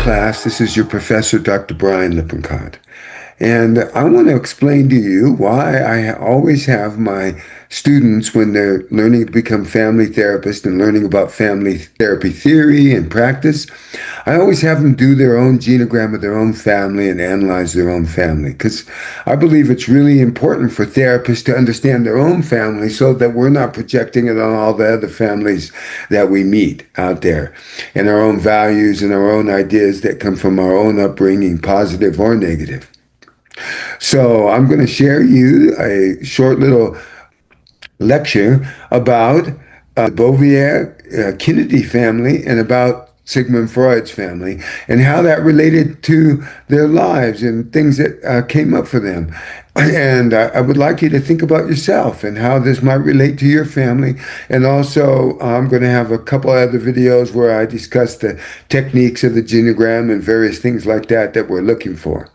class. This is your professor, Dr. Brian Lippincott. And I want to explain to you why I always have my students, when they're learning to become family therapists and learning about family therapy theory and practice, I always have them do their own genogram of their own family and analyze their own family. Because I believe it's really important for therapists to understand their own family so that we're not projecting it on all the other families that we meet out there, and our own values and our own ideas that come from our own upbringing, positive or negative. So I'm going to share you a short little lecture about the Bouvier Kennedy family and about Sigmund Freud's family and how that related to their lives and things that came up for them. And I would like you to think about yourself and how this might relate to your family. And also, I'm going to have a couple other videos where I discuss the techniques of the genogram and various things like that that we're looking for.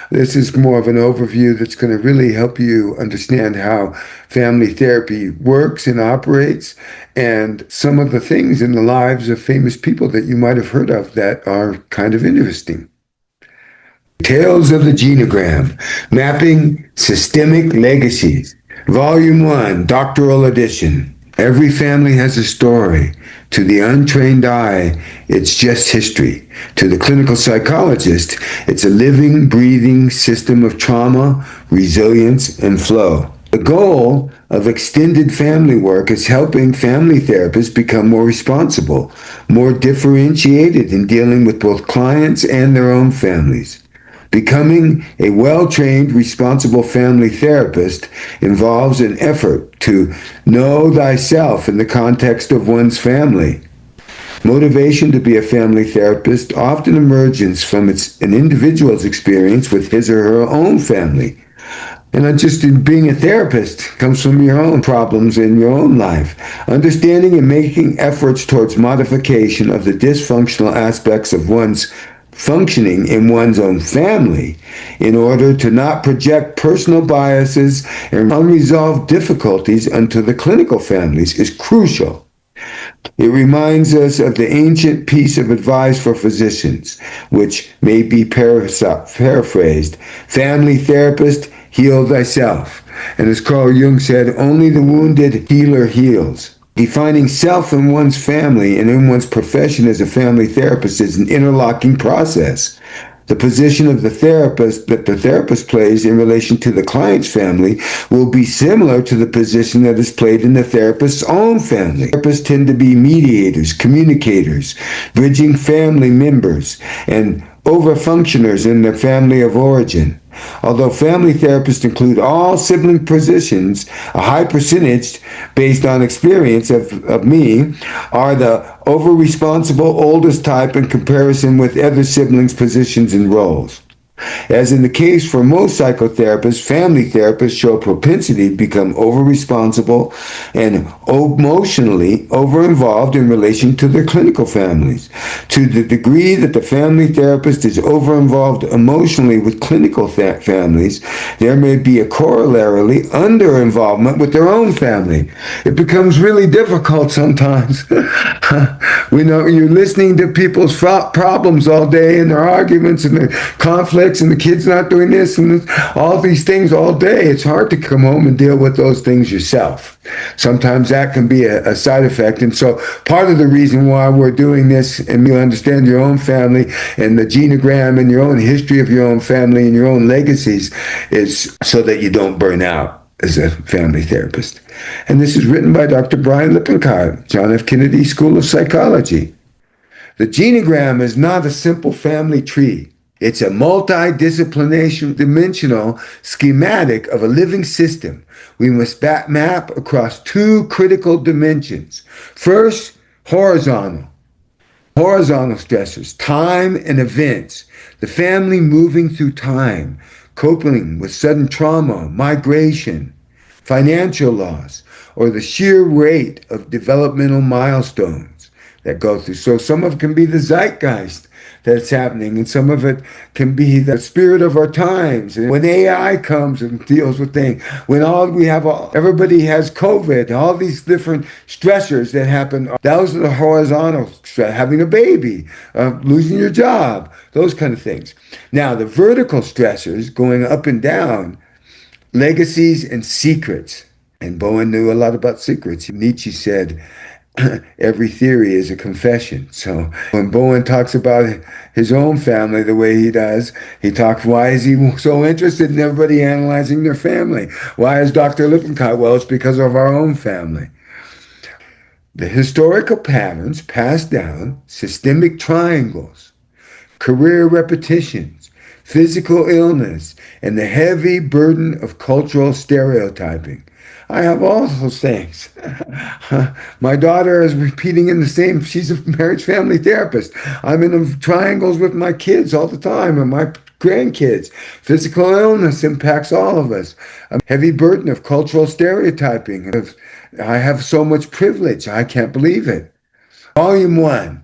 This is more of an overview that's going to really help you understand how family therapy works and operates, and some of the things in the lives of famous people that you might have heard of that are kind of interesting. Tales of the Genogram, Mapping Systemic Legacies, Volume 1, Doctoral Edition. Every family has a story. To the untrained eye, it's just history. To the clinical psychologist, it's a living, breathing system of trauma, resilience, and flow. The goal of extended family work is helping family therapists become more responsible, more differentiated in dealing with both clients and their own families. Becoming a well-trained, responsible family therapist involves an effort to know thyself in the context of one's family. Motivation to be a family therapist often emerges from an individual's experience with his or her own family. And not just in being a therapist, comes from your own problems in your own life. Understanding and making efforts towards modification of the dysfunctional aspects of one's functioning in one's own family in order to not project personal biases and unresolved difficulties onto the clinical families is crucial. It reminds us of the ancient piece of advice for physicians, which may be paraphrased: family therapist, heal thyself. And as Carl Jung said, only the wounded healer heals. Defining self in one's family and in one's profession as a family therapist is an interlocking process. The position of the therapist that the therapist plays in relation to the client's family will be similar to the position that is played in the therapist's own family. Therapists tend to be mediators, communicators, bridging family members, and overfunctioners in their family of origin. Although family therapists include all sibling positions, a high percentage, based on experience of me, are the over-responsible oldest type in comparison with other siblings' positions and roles. As in the case for most psychotherapists, family therapists show a propensity to become over-responsible and emotionally over-involved in relation to their clinical families. To the degree that the family therapist is over-involved emotionally with clinical families, there may be a corollary under-involvement with their own family. It becomes really difficult sometimes. We know you're listening to people's problems all day and their arguments and their conflicts, and the kid's not doing this and all these things all day. It's hard to come home and deal with those things yourself. Sometimes that can be a side effect. And so part of the reason why we're doing this, and you understand your own family and the genogram and your own history of your own family and your own legacies, is so that you don't burn out as a family therapist. And this is written by Dr. Brian Lippincott, John F. Kennedy School of Psychology. The genogram is not a simple family tree. It's a multi-dimensional schematic of a living system. We must map across two critical dimensions. First, horizontal stressors, time and events. The family moving through time, coping with sudden trauma, migration, financial loss, or the sheer rate of developmental milestones that go through. So some of it can be the zeitgeist, that's happening, and some of it can be the spirit of our times. And when AI comes and deals with things, when everybody has COVID, all these different stressors that happen, those are the horizontal stress, having a baby, losing your job, those kind of things. Now, the vertical stressors going up and down, legacies and secrets. And Bowen knew a lot about secrets. Nietzsche said, every theory is a confession. So when Bowen talks about his own family the way he does, he talks, why is he so interested in everybody analyzing their family? Why is Dr. Lippincott? Well, it's because of our own family. The historical patterns passed down, systemic triangles, career repetitions, physical illness, and the heavy burden of cultural stereotyping. I have all those things. My daughter is repeating in the same, she's a marriage family therapist. I'm in triangles with my kids all the time and my grandkids. Physical illness impacts all of us. A heavy burden of cultural stereotyping. I have so much privilege, I can't believe it. Volume 1,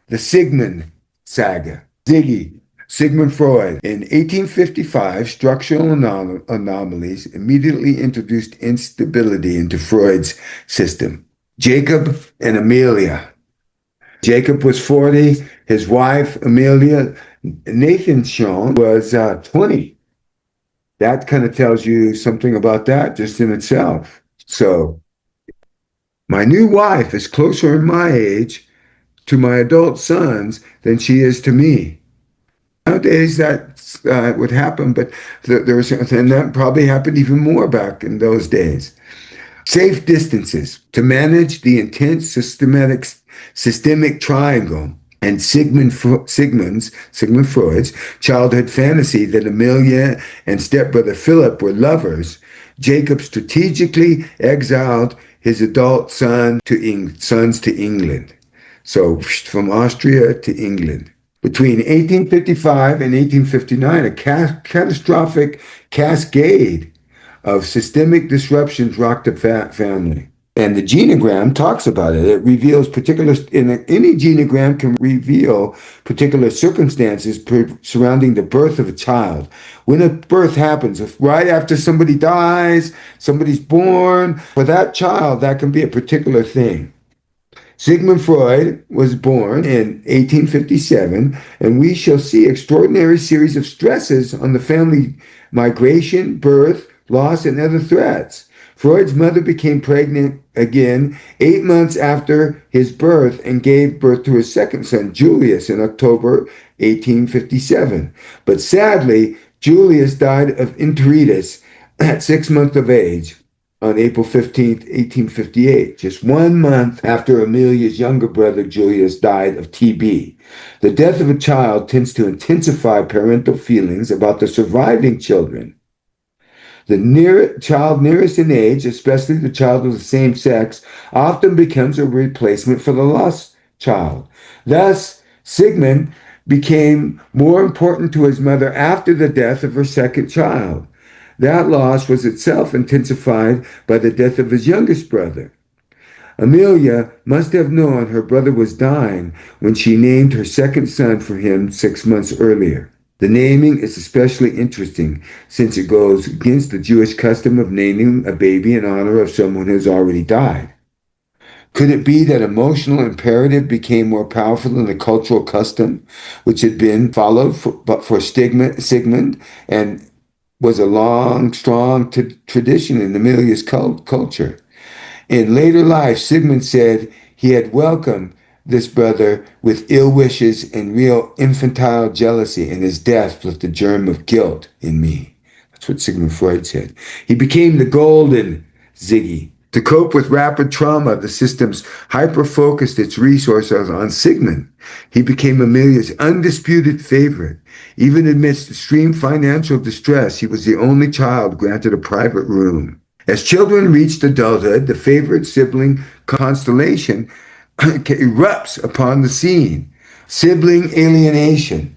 the Sigmund saga. Ziggy, Sigmund Freud. In 1855, structural anomalies immediately introduced instability into Freud's system. Jacob and Amelia. Jacob was 40, his wife, Amelia, Nathan Sean, was 20. That kind of tells you something about that just in itself. So, my new wife is closer in my age to my adult sons than she is to me. Nowadays, that would happen, but and that probably happened even more back in those days. Safe distances to manage the intense systemic triangle and Sigmund Freud's childhood fantasy that Amelia and stepbrother Philip were lovers. Jacob strategically exiled his adult sons to England. So from Austria to England. Between 1855 and 1859, a catastrophic cascade of systemic disruptions rocked the family. And the genogram talks about it. It reveals any genogram can reveal particular circumstances surrounding the birth of a child. When a birth happens, if right after somebody dies, somebody's born, for that child, that can be a particular thing. Sigmund Freud was born in 1857, and we shall see extraordinary series of stresses on the family: migration, birth, loss, and other threats. Freud's mother became pregnant again 8 months after his birth and gave birth to his second son, Julius, in October 1857. But sadly, Julius died of enteritis at 6 months of age on April 15th, 1858, just 1 month after Amelia's younger brother Julius died of TB. The death of a child tends to intensify parental feelings about the surviving children. The child nearest in age, especially the child of the same sex, often becomes a replacement for the lost child. Thus, Sigmund became more important to his mother after the death of her second child. That loss was itself intensified by the death of his youngest brother. Amelia must have known her brother was dying when she named her second son for him 6 months earlier. The naming is especially interesting since it goes against the Jewish custom of naming a baby in honor of someone who has already died. Could it be that emotional imperative became more powerful than the cultural custom, which had been followed for Sigmund and was a long, strong tradition in Amelia's culture? In later life, Sigmund said he had welcomed this brother with ill wishes and real infantile jealousy, and his death left a germ of guilt in me. That's what Sigmund Freud said. He became the golden Ziggy. To cope with rapid trauma, the system's hyper-focused its resources on Sigmund. He became Amelia's undisputed favorite. Even amidst extreme financial distress, he was the only child granted a private room. As children reached adulthood, the favorite sibling constellation erupts upon the scene. Sibling alienation.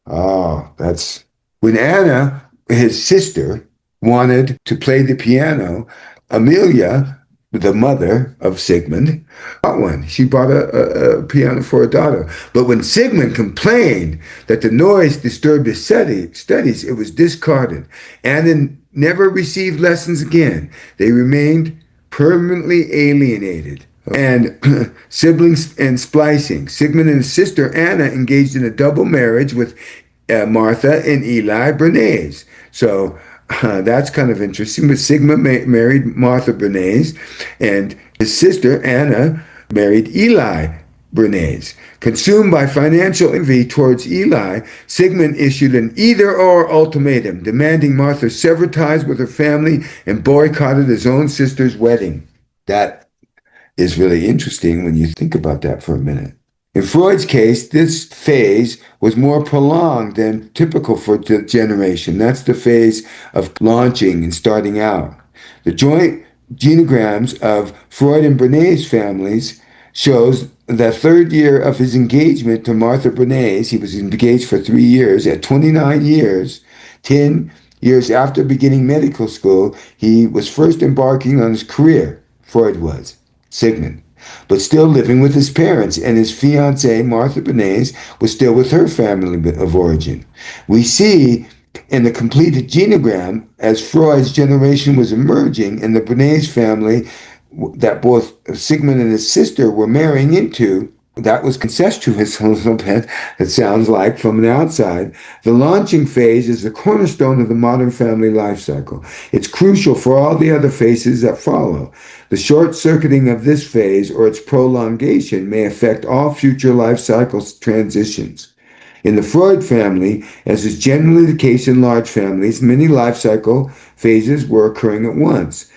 Oh, that's when Anna, his sister, wanted to play the piano. Amelia the mother of Sigmund, bought one. She bought a piano for her daughter. But when Sigmund complained that the noise disturbed his studies, it was discarded. Anna never received lessons again. They remained permanently alienated. And siblings and splicing. Sigmund and his sister Anna engaged in a double marriage with Martha and Eli Bernays. So that's kind of interesting. But Sigmund married Martha Bernays, and his sister Anna married Eli Bernays. Consumed by financial envy towards Eli, Sigmund issued an either-or ultimatum, demanding Martha sever ties with her family and boycotted his own sister's wedding. That is really interesting when you think about that for a minute. In Freud's case, this phase was more prolonged than typical for the generation. That's the phase of launching and starting out. The joint genograms of Freud and Bernays families shows the third year of his engagement to Martha Bernays, he was engaged for 3 years, at 29 years, 10 years after beginning medical school, he was first embarking on his career, Freud was, Sigmund, but still living with his parents, and his fiancée, Martha Bernays, was still with her family of origin. We see in the completed genogram, as Freud's generation was emerging, and the Bernays family that both Sigmund and his sister were marrying into, that was incestuous a little bit, it sounds like, from the outside. The launching phase is the cornerstone of the modern family life cycle. It's crucial for all the other phases that follow. The short-circuiting of this phase, or its prolongation, may affect all future life cycle transitions. In the Freud family, as is generally the case in large families, many life cycle phases were occurring at once.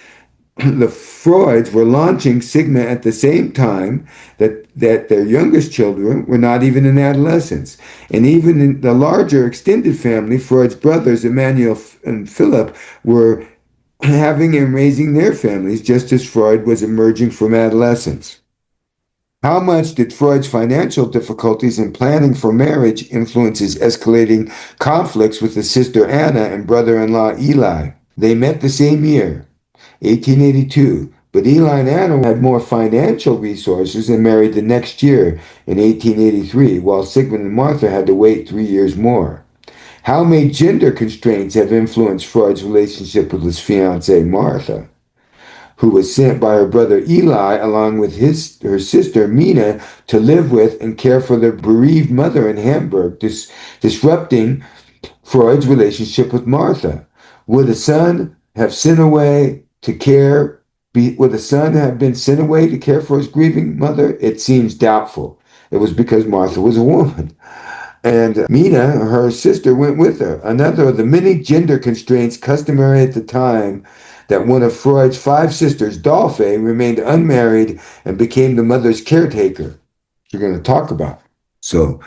The Freuds were launching Sigmund at the same time that their youngest children were not even in adolescence. And even in the larger extended family, Freud's brothers, Emmanuel and Philip, were having and raising their families just as Freud was emerging from adolescence. How much did Freud's financial difficulties in planning for marriage influence his escalating conflicts with his sister Anna and brother-in-law Eli? They met the same year, 1882, but Eli and Anna had more financial resources and married the next year in 1883, while Sigmund and Martha had to wait 3 years more. How may gender constraints have influenced Freud's relationship with his fiancée Martha, who was sent by her brother Eli along with her sister Mina to live with and care for their bereaved mother in Hamburg, disrupting Freud's relationship with Martha? Would a son have sent away to care? Would the son have been sent away to care for his grieving mother? It seems doubtful. It was because Martha was a woman. And Mina, her sister, went with her. Another of the many gender constraints customary at the time, that one of Freud's 5 sisters, Dolphe, remained unmarried and became the mother's caretaker. We're going to talk about. So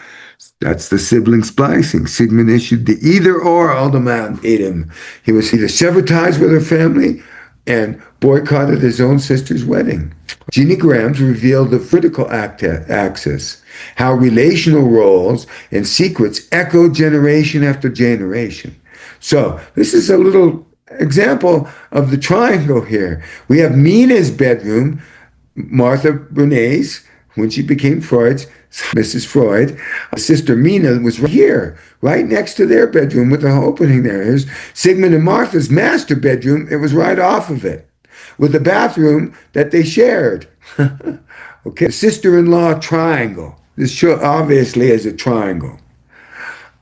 that's the sibling splicing. Sigmund issued the either-or ultimatum. He was either sever ties with her family and boycotted his own sister's wedding. Genograms reveal the critical axis, how relational roles and secrets echo generation after generation. So this is a little example of the triangle here. We have Mina's bedroom, Martha Bernays, when she became Freud's, Mrs. Freud, sister Mina was right here, right next to their bedroom with the opening there. Here's Sigmund and Martha's master bedroom. It was right off of it, with the bathroom that they shared. Okay, sister-in-law triangle. This obviously is a triangle.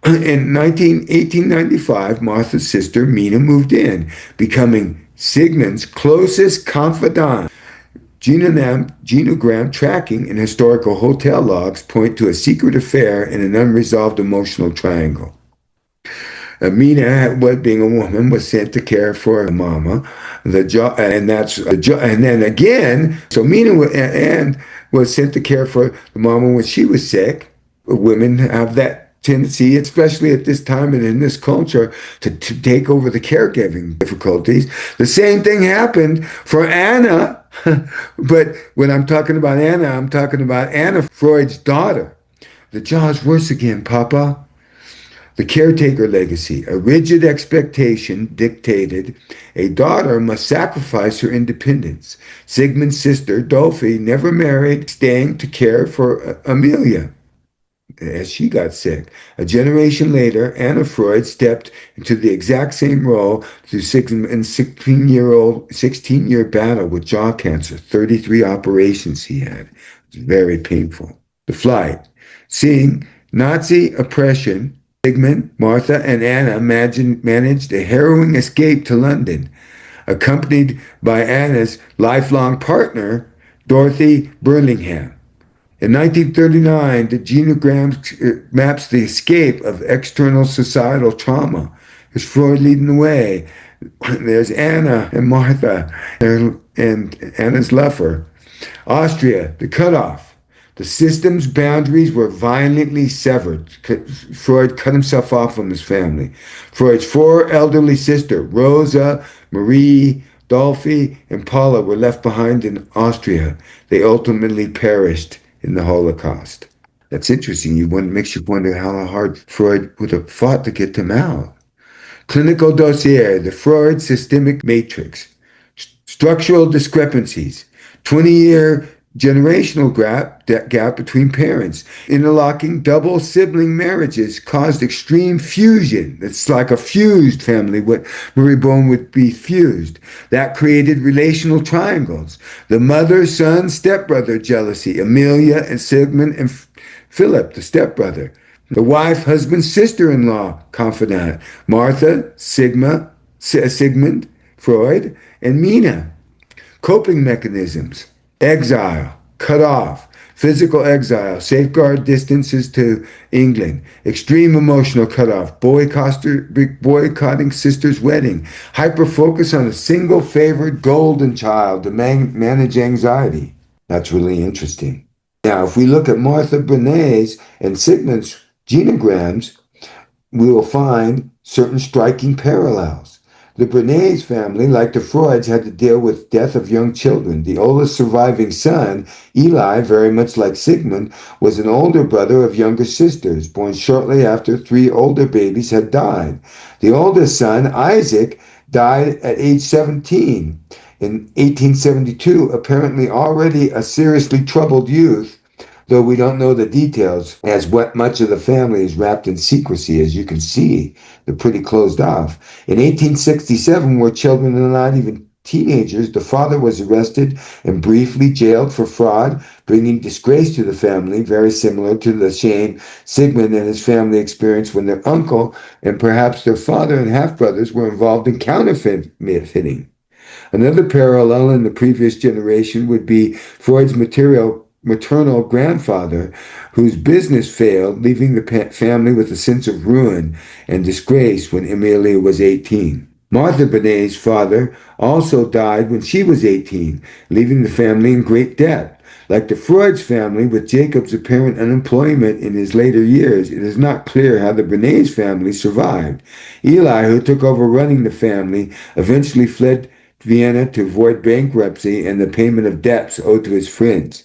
In 1895, Martha's sister Mina moved in, becoming Sigmund's closest confidant. Genogram tracking and historical hotel logs point to a secret affair and an unresolved emotional triangle. Mina, being a woman, was sent to care for her mama, and then again, so Mina was sent to care for the mama when she was sick. Women have that tendency, especially at this time and in this culture, to take over the caregiving difficulties. The same thing happened for Anna, but when I'm talking about Anna, I'm talking about Anna, Freud's daughter. The jaw's worse again, Papa. The caretaker legacy, a rigid expectation dictated a daughter must sacrifice her independence. Sigmund's sister, Dolphy, never married, staying to care for Amelia as she got sick. A generation later, Anna Freud stepped into the exact same role through 16-year battle with jaw cancer, 33 operations he had. It was very painful. The flight. Seeing Nazi oppression, Sigmund, Martha, and Anna managed a harrowing escape to London, accompanied by Anna's lifelong partner, Dorothy Burlingham. In 1939, the Genograms maps the escape of external societal trauma. There's Freud leading the way. There's Anna and Martha and Anna's lover. Austria, the cutoff. The system's boundaries were violently severed. Freud cut himself off from his family. Freud's four elderly sisters, Rosa, Marie, Dolphy, and Paula, were left behind in Austria. They ultimately perished in the Holocaust. That's interesting. Makes you wonder how hard Freud would have fought to get them out. Clinical dossier, the Freud systemic matrix. Structural discrepancies. 20-year generational gap between parents. Interlocking double sibling marriages caused extreme fusion. It's like a fused family, what Marie Bone would be fused. That created relational triangles. The mother, son, stepbrother jealousy. Amelia and Sigmund and Philip, the stepbrother. The wife, husband, sister-in-law confidant. Martha, Sigmund, Freud, and Mina. Coping mechanisms. Exile, cut off, physical exile, safeguard distances to England, extreme emotional cutoff, boycotting sister's wedding, hyper-focus on a single favored golden child to manage anxiety. That's really interesting. Now, if we look at Martha Benet's and Sigmund's genograms, we will find certain striking parallels. The Bernays family, like the Freuds, had to deal with death of young children. The oldest surviving son, Eli, very much like Sigmund, was an older brother of younger sisters, born shortly after three older babies had died. The oldest son, Isaac, died at age 17 in 1872, apparently already a seriously troubled youth, though we don't know the details, as much of the family is wrapped in secrecy. As you can see, they're pretty closed off. In 1867, where children are not even teenagers, the father was arrested and briefly jailed for fraud, bringing disgrace to the family, very similar to the shame Sigmund and his family experienced when their uncle and perhaps their father and half-brothers were involved in counterfeiting. Another parallel in the previous generation would be Freud's maternal grandfather, whose business failed, leaving the family with a sense of ruin and disgrace when Amelia was 18. Martha Benet's father also died when she was 18, leaving the family in great debt. Like the Freud's family, with Jacob's apparent unemployment in his later years, it is not clear how the Benet's family survived. Eli, who took over running the family, eventually fled Vienna to avoid bankruptcy and the payment of debts owed to his friends.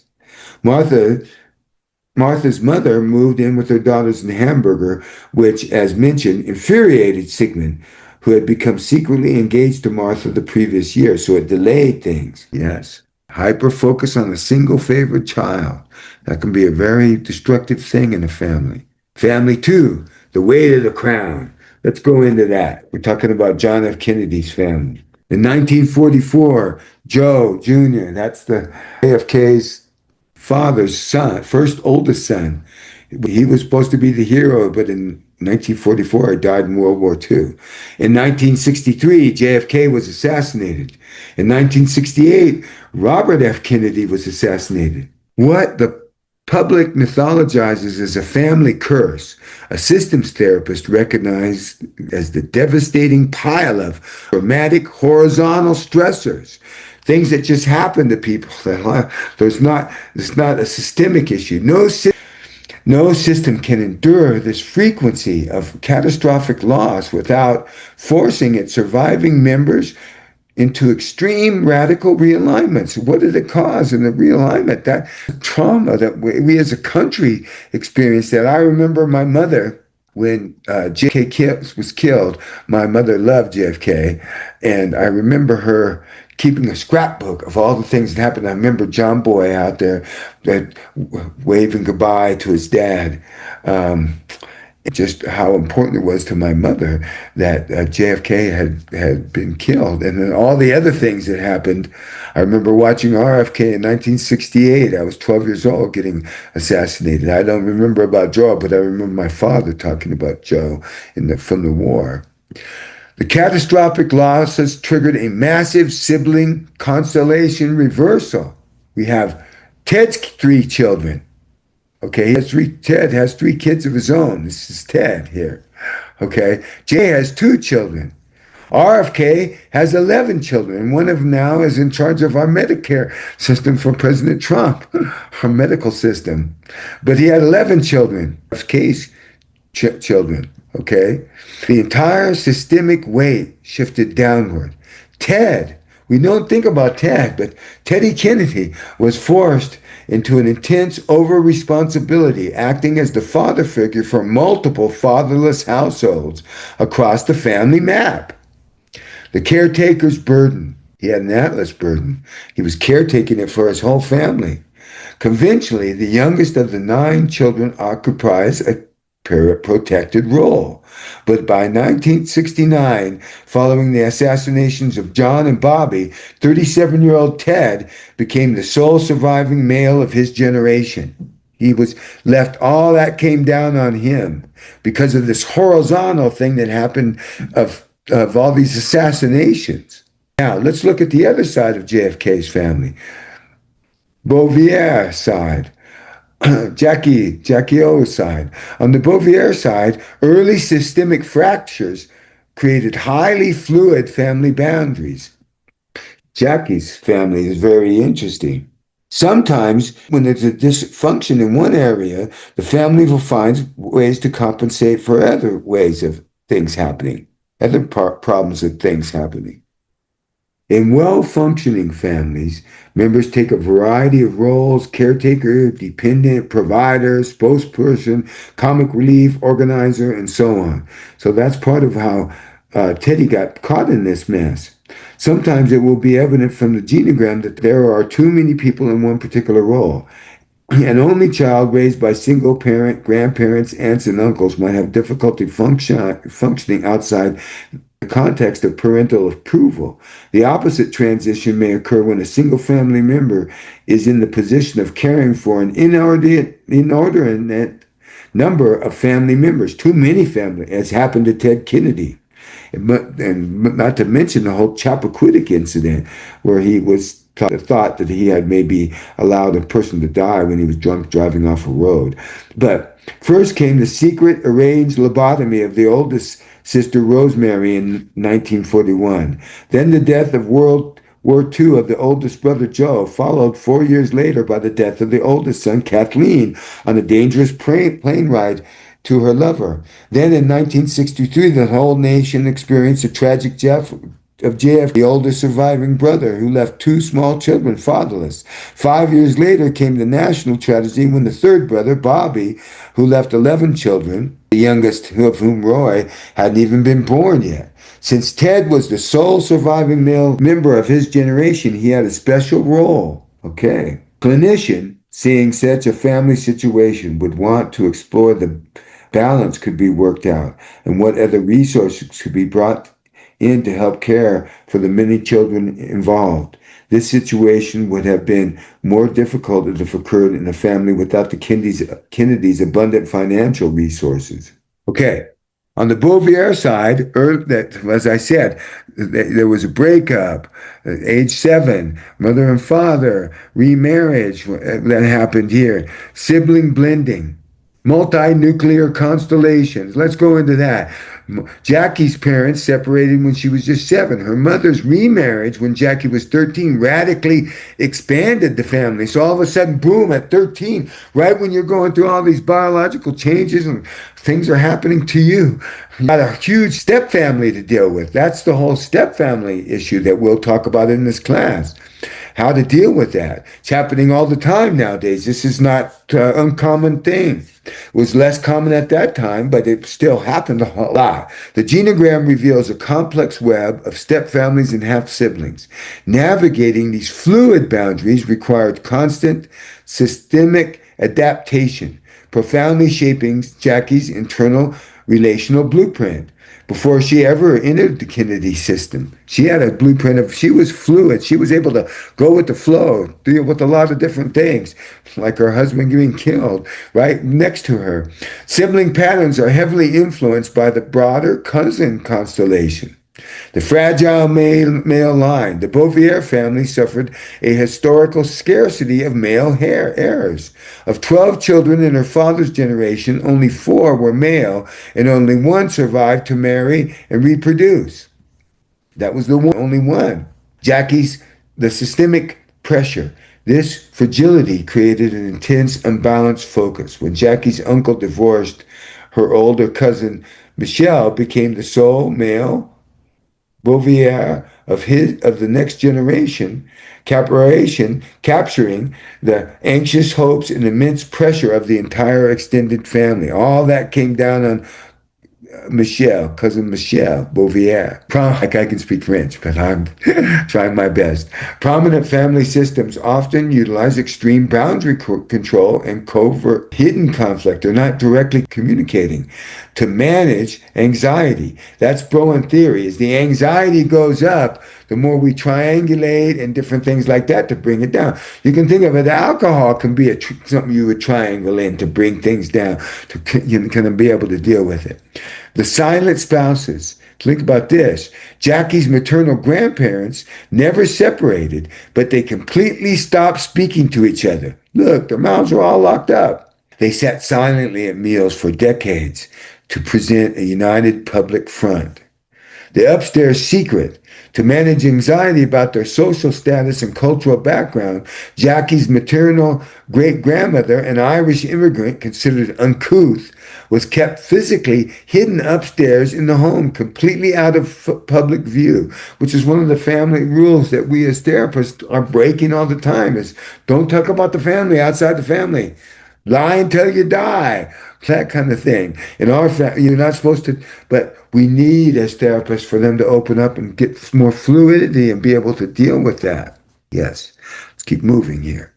Martha's mother moved in with her daughters in Hamburg, which, as mentioned, infuriated Sigmund, who had become secretly engaged to Martha the previous year, so it delayed things. Yes. Hyper-focus on a single favorite child. That can be a very destructive thing in a family. Family 2, the weight of the crown. Let's go into that. We're talking about John F. Kennedy's family. In 1944, Joe Jr., that's the JFK's father's son, first oldest son. He was supposed to be the hero, but in 1944, he died in World War II. In 1963, JFK was assassinated. In 1968, Robert F. Kennedy was assassinated. What the public mythologizes as a family curse, a systems therapist recognized as the devastating pile of traumatic horizontal stressors. Things that just happen to people. It's not a systemic issue. No system can endure this frequency of catastrophic loss without forcing its surviving members into extreme radical realignments. What did it cause in the realignment? That trauma that we as a country experienced that. I remember my mother when JFK was killed, my mother loved JFK, and I remember her keeping a scrapbook of all the things that happened. I remember John Boy out there waving goodbye to his dad. Um, just how important it was to my mother that JFK had been killed, and then all the other things that happened. I remember watching RFK in 1968. I was 12 years old, getting assassinated. I don't remember about Joe, but I remember my father talking about Joe from the war. The catastrophic loss has triggered a massive sibling constellation reversal. We have Ted's three children. Okay, Ted has three kids of his own. This is Ted here. Okay, Jay has two children. RFK has 11 children, and one of them now is in charge of our Medicare system for President Trump, our medical system. But he had 11 children, RFK's children, okay? The entire systemic weight shifted downward. Ted, we don't think about Ted, but Teddy Kennedy was forced into an intense over-responsibility, acting as the father figure for multiple fatherless households across the family map. The caretaker's burden. He had an atlas burden. He was caretaking it for his whole family. Conventionally, the youngest of the 9 children occupies a parent-protected role. But by 1969, following the assassinations of John and Bobby, 37-year-old Ted became the sole surviving male of his generation. He was left, all that came down on him because of this horizontal thing that happened of all these assassinations. Now, let's look at the other side of JFK's family. Bouvier side. Jackie O's side. On the Bouvier side, early systemic fractures created highly fluid family boundaries. Jackie's family is very interesting. Sometimes when there's a dysfunction in one area, the family will find ways to compensate for other ways of things happening, other problems of things happening. In well-functioning families, members take a variety of roles: caretaker, dependent, provider, spokesperson, comic relief, organizer, and so on. So that's part of how Teddy got caught in this mess. Sometimes it will be evident from the genogram that there are too many people in one particular role. An only child raised by single parent, grandparents, aunts, and uncles might have difficulty functioning outside the context of parental approval. The opposite transition may occur when a single family member is in the position of caring for an inordinate number of family members, too many family, as happened to Ted Kennedy. And not to mention the whole Chappaquiddick incident, where he was thought that he had maybe allowed a person to die when he was drunk driving off a road. But first came the secret arranged lobotomy of the oldest sister Rosemary in 1941. Then the death of World War II of the oldest brother Joe, followed 4 years later by the death of the oldest son Kathleen on a dangerous plane ride to her lover. Then in 1963, the whole nation experienced the tragic death of JFK, the oldest surviving brother, who left 2 small children fatherless. 5 years later came the national tragedy when the third brother, Bobby, who left 11 children, the youngest of whom, Roy, hadn't even been born yet. Since Ted was the sole surviving male member of his generation, he had a special role. Okay. Clinician, seeing such a family situation, would want to explore the balance could be worked out and what other resources could be brought in to help care for the many children involved. This situation would have been more difficult if it occurred in a family without the Kennedys' abundant financial resources. Okay, on the Bouvier side, as I said, there was a breakup, age 7, mother and father, remarriage that happened here, sibling blending, multi-nuclear constellations. Let's go into that. Jackie's parents separated when she was just 7. Her mother's remarriage when Jackie was 13 radically expanded the family. So all of a sudden, boom, at 13, right when you're going through all these biological changes and things are happening to you, you got a huge step family to deal with. That's the whole step family issue that we'll talk about in this class. how to deal with that. It's happening all the time nowadays. This is not an uncommon thing. It was less common at that time, but it still happened a lot. The genogram reveals a complex web of stepfamilies and half-siblings. Navigating these fluid boundaries required constant systemic adaptation, profoundly shaping Jackie's internal relational blueprint. Before she ever entered the Kennedy system, she had a blueprint of, she was fluid. She was able to go with the flow, deal with a lot of different things, like her husband getting killed right next to her. Sibling patterns are heavily influenced by the broader cousin constellation. The fragile male line. The Bouvier family suffered a historical scarcity of male heirs. Of 12 children in her father's generation, only 4 were male, and only 1 survived to marry and reproduce. That was the one, only one. The systemic pressure. This fragility created an intense, unbalanced focus. When Jackie's uncle divorced, her older cousin Michelle became the sole male Bouvier of the next generation, capturing the anxious hopes and immense pressure of the entire extended family. All that came down on cousin Michelle Bouvier. Like I can speak French, but I'm trying my best. Prominent family systems often utilize extreme boundary control and covert hidden conflict. They're not directly communicating to manage anxiety. That's Bowen theory. As the anxiety goes up, the more we triangulate and different things like that to bring it down. You can think of it, alcohol can be something you would triangle in to bring things down, to kind of be able to deal with it. The silent spouses. Think about this. Jackie's maternal grandparents never separated, but they completely stopped speaking to each other. Look, their mouths were all locked up. They sat silently at meals for decades to present a united public front. The upstairs secret. To manage anxiety about their social status and cultural background, Jackie's maternal great-grandmother, an Irish immigrant considered uncouth, was kept physically hidden upstairs in the home, completely out of public view, which is one of the family rules that we as therapists are breaking all the time, is don't talk about the family outside the family. Lie until you die, that kind of thing. In our family, you're not supposed to, but we need as therapists for them to open up and get more fluidity and be able to deal with that. Yes, let's keep moving here.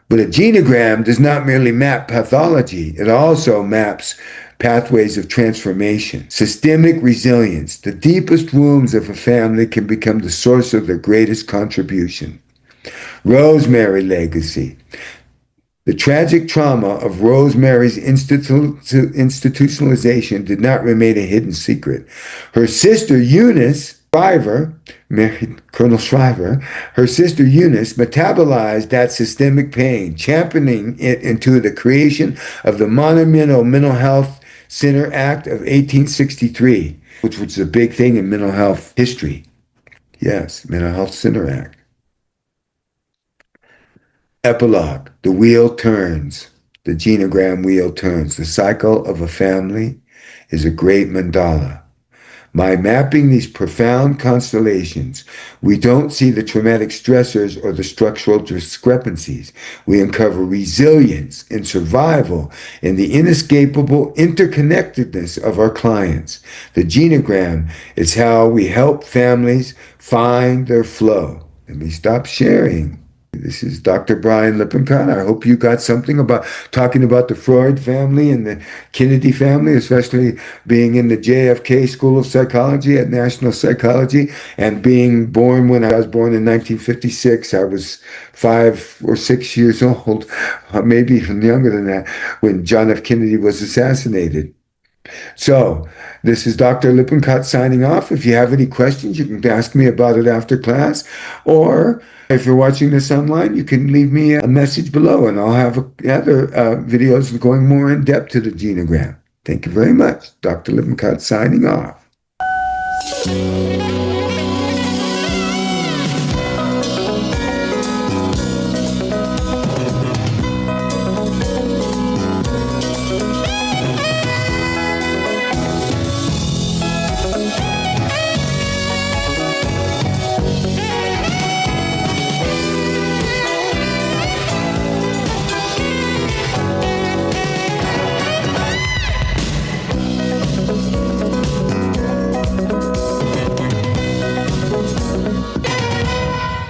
But a genogram does not merely map pathology, it also maps pathways of transformation, systemic resilience. The deepest wounds of a family can become the source of their greatest contribution. Rosemary legacy. The tragic trauma of Rosemary's institutionalization did not remain a hidden secret. Her sister Eunice Shriver, married Colonel Shriver, her sister Eunice metabolized that systemic pain, championing it into the creation of the Monumental Mental Health Center Act of 1863, which was a big thing in mental health history. Yes, Mental Health Center Act. Epilogue. The wheel turns. The genogram wheel turns. The cycle of a family is a great mandala. By mapping these profound constellations, we don't see the traumatic stressors or the structural discrepancies. We uncover resilience and survival in the inescapable interconnectedness of our clients. The genogram is how we help families find their flow. Let me stop sharing. This is Dr. Brian Lippincott. I hope you got something about talking about the Freud family and the Kennedy family, especially being in the JFK School of Psychology at National Psychology and being born when I was born in 1956. I was 5 or 6 years old, maybe even younger than that, when John F. Kennedy was assassinated. So, this is Dr. Lippincott signing off. If you have any questions, you can ask me about it after class, or if you're watching this online, you can leave me a message below and I'll have other videos going more in depth to the genogram. Thank you very much. Dr. Lippincott signing off.